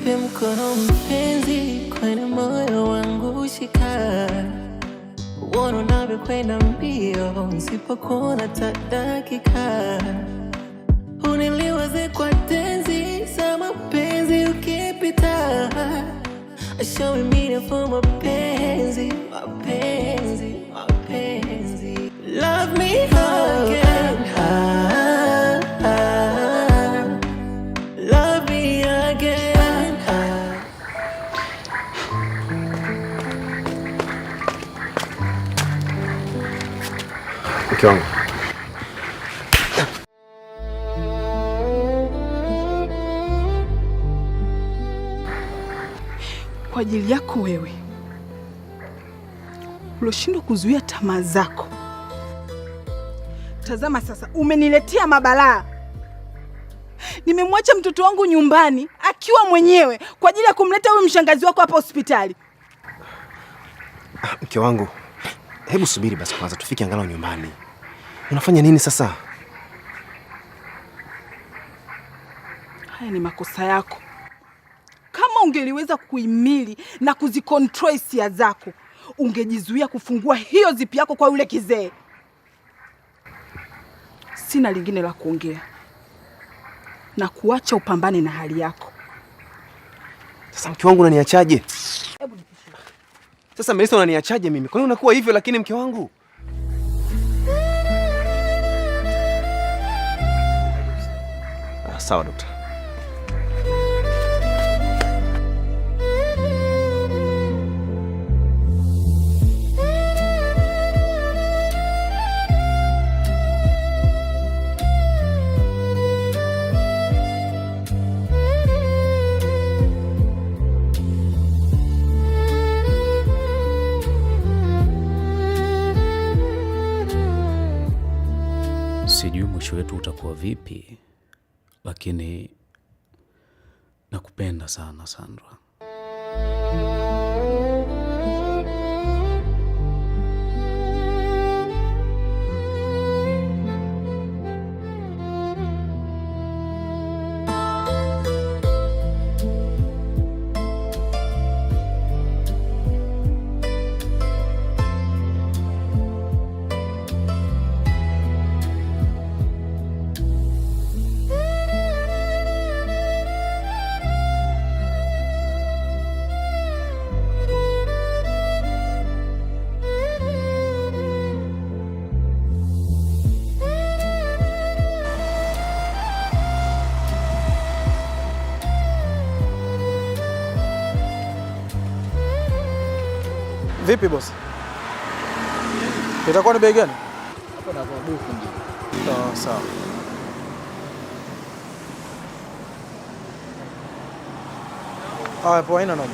Nipe mkono mpenzi, kwenye moyo wangu shika. Uone unavyokwenda mbio, nisipokuona hata dakika. Uniliwaze kwa tenzi za mapenzi ukipita. Show me meaning for mapenzi, mapenzi, mapenzi. Love me again, love me again. Mke wangu. Kwa ajili yako wewe uloshindwa kuzuia tamaa zako. Tazama sasa, umeniletea mabalaa. Nimemwacha mtoto wangu nyumbani akiwa mwenyewe kwa ajili ya kumleta huyu mshangazi wako hapa hospitali. Mke wangu, hebu subiri basi kwanza tufike angalau nyumbani. Unafanya nini sasa? Haya ni makosa yako. Kama ungeliweza kuhimili na kuzikontrol hisia zako, ungejizuia kufungua hiyo zipi yako kwa yule kizee. Sina lingine la kuongea. Na kuacha upambane na hali yako. Sasa mke wangu unaniachaje? Sasa Melissa unaniachaje mimi? Kwa nini unakuwa hivyo lakini mke wangu? Sawa daktari. Sijui mwisho wetu utakuwa vipi, lakini nakupenda sana Sandra. Vipi boss? Itakuwa ni bei gani? Hapo na kwa buku ndio. Sawa sawa. Hapo haina noma.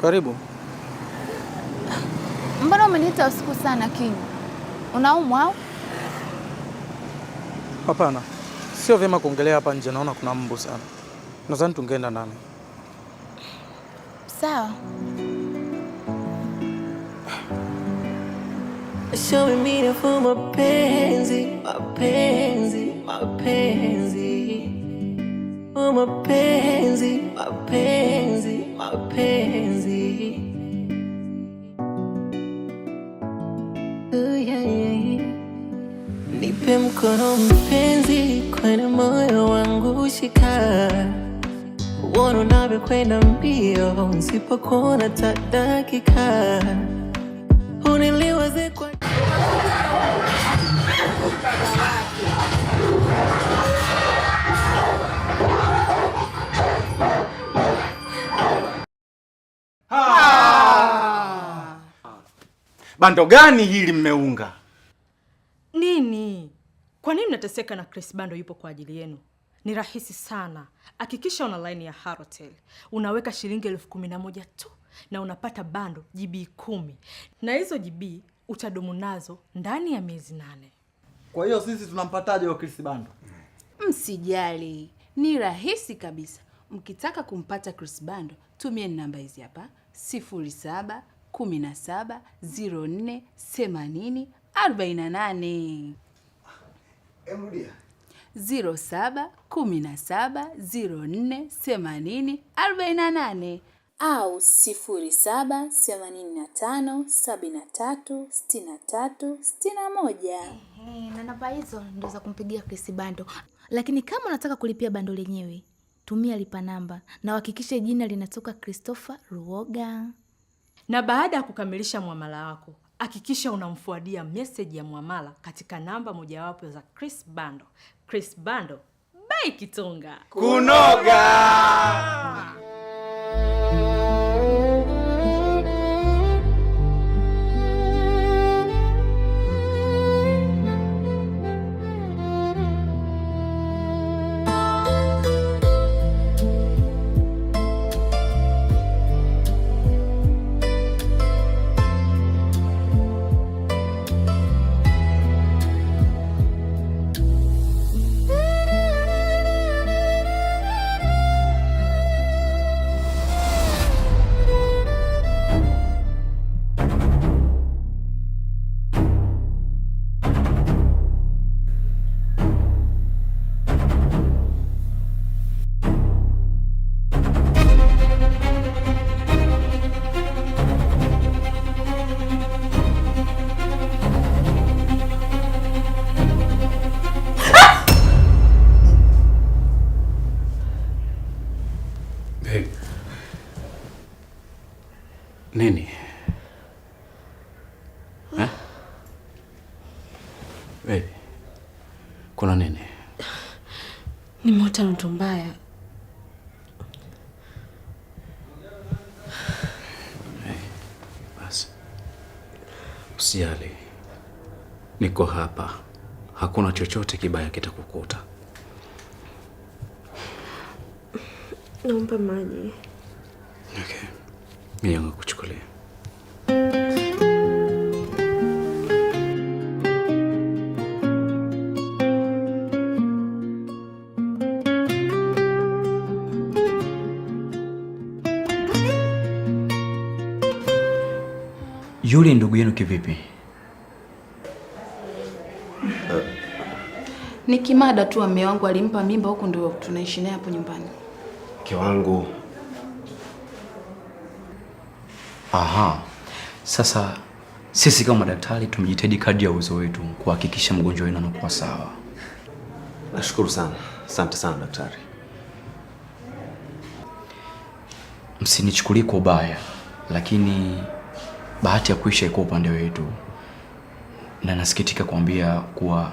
Karibu. Mbona umeniita usiku sana King? Unaumwa au? Hapana. Sio vyema kuongelea hapa nje, naona kuna mbu sana. Nadhani tungeenda ndani. Sawa. Show me meaning for mapenzi, mapenzi, mapenzi. Oh mapenzi, mapenzi, mapenzi. Oh yeah, yeah. Nipe mkono mpenzi, kwenye moyo wangu shika. Uone unavyokwenda mbio, nisipokuona hata dakika. Uniliwaze kwa Bando gani hili mmeunga? Nini? Kwa nini mnateseka na Chris Bando yupo kwa ajili yenu? Ni rahisi sana. Hakikisha una line ya Halotel. Unaweka shilingi 11,000 tu na unapata bando GB 10. Na hizo GB utadumu nazo ndani ya miezi 8. Kwa hiyo sisi tunampataje wa Chris Bando? Msijali, ni rahisi kabisa. Mkitaka kumpata Chris Bando, tumie namba hizi hapa: 0717048048. Emrudia. 0717048048 au 0785736361. Na namba hizo ndio za kumpigia Chris Bando. Lakini kama unataka kulipia bando lenyewe, tumia lipa namba na uhakikishe jina linatoka Christopher Ruoga. Na baada ya kukamilisha muamala wako, hakikisha unamfuadia message ya muamala katika namba mojawapo za Chris Bando. Chris Bando, by Kitonga. Kunoga! Nini? Baby, kuna nini? Nimeota ndoto mbaya. Basi. Usijali. Niko hapa. Hakuna chochote kibaya kitakukuta. Naomba maji. Okay. Mimi nakuchukulia. Yule ndugu yenu kivipi? Ni kimada tu, mume wangu alimpa mimba, huko ndio tunaishi naye hapo nyumbani. Mke wangu. Aha. Sasa sisi kama madaktari tumejitahidi kadri ya uwezo wetu kuhakikisha mgonjwa wenu anakuwa sawa. Nashukuru sana. Asante sana daktari. Msinichukulie kwa ubaya, lakini bahati ya kuisha iko upande wetu. Na nasikitika kuambia kuwa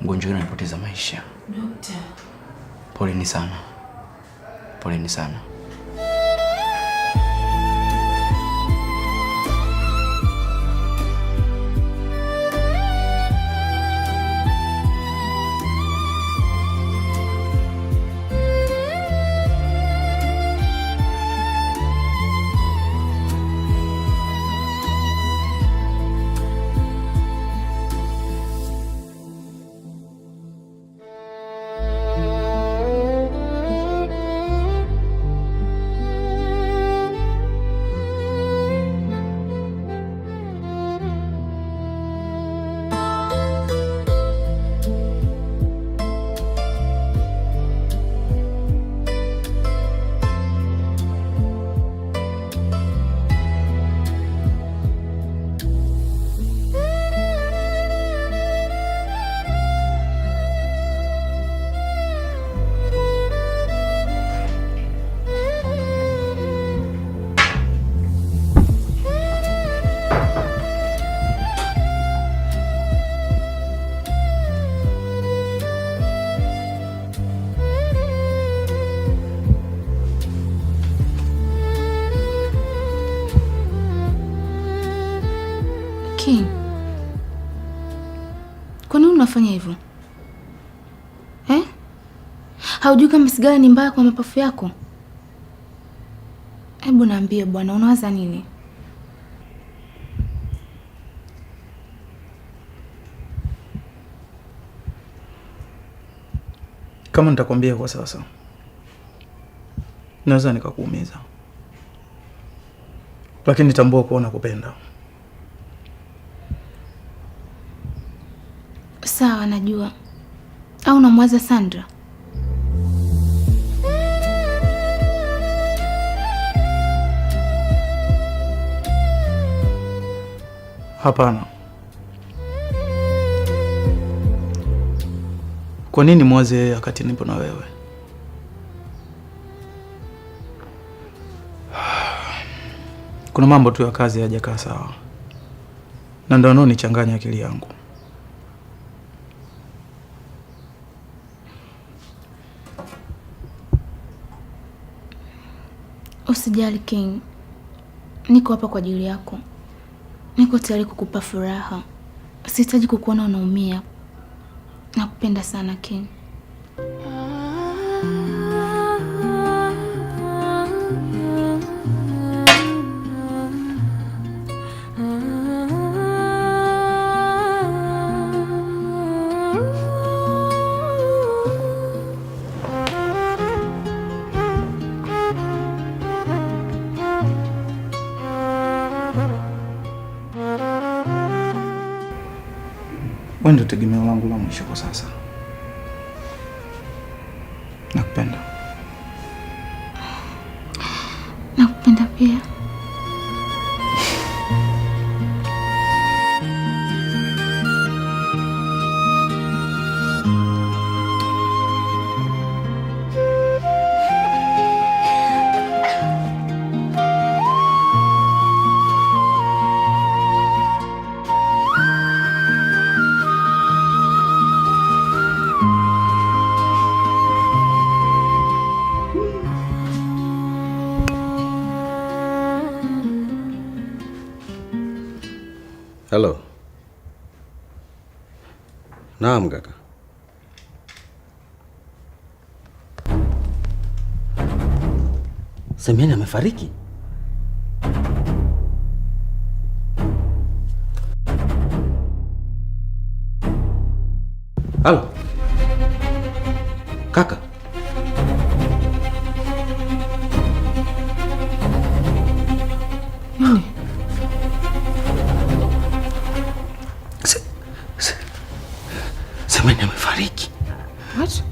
mgonjwa wenu amepoteza maisha. Dokta. Poleni sana. Poleni sana. Kwa nini unafanya hivyo? Haujui kama sigara ni mbaya kwa mapafu yako? Hebu niambie bwana, unawaza nini? Kama nitakwambia kwa sasa, naweza nikakuumiza. Lakini nitambua kuwa nakupenda. Sawa, najua. Au unamwaza Sandra? Hapana. Kwa nini mwaze yeye wakati nipo na wewe? Kuna mambo tu ya kazi hayajakaa sawa, na ndio yanonichanganya akili yangu. Usijali King, niko hapa kwa ajili yako. Niko tayari kukupa furaha. Sihitaji kukuona unaumia. Nakupenda sana King. Wewe ndio tegemeo langu la mwisho kwa sasa. Nakupenda. Nakupenda pia. Halo. Naam kaka. Semeni amefariki? Halo. Kaka. Nini? Semeni amefariki. What?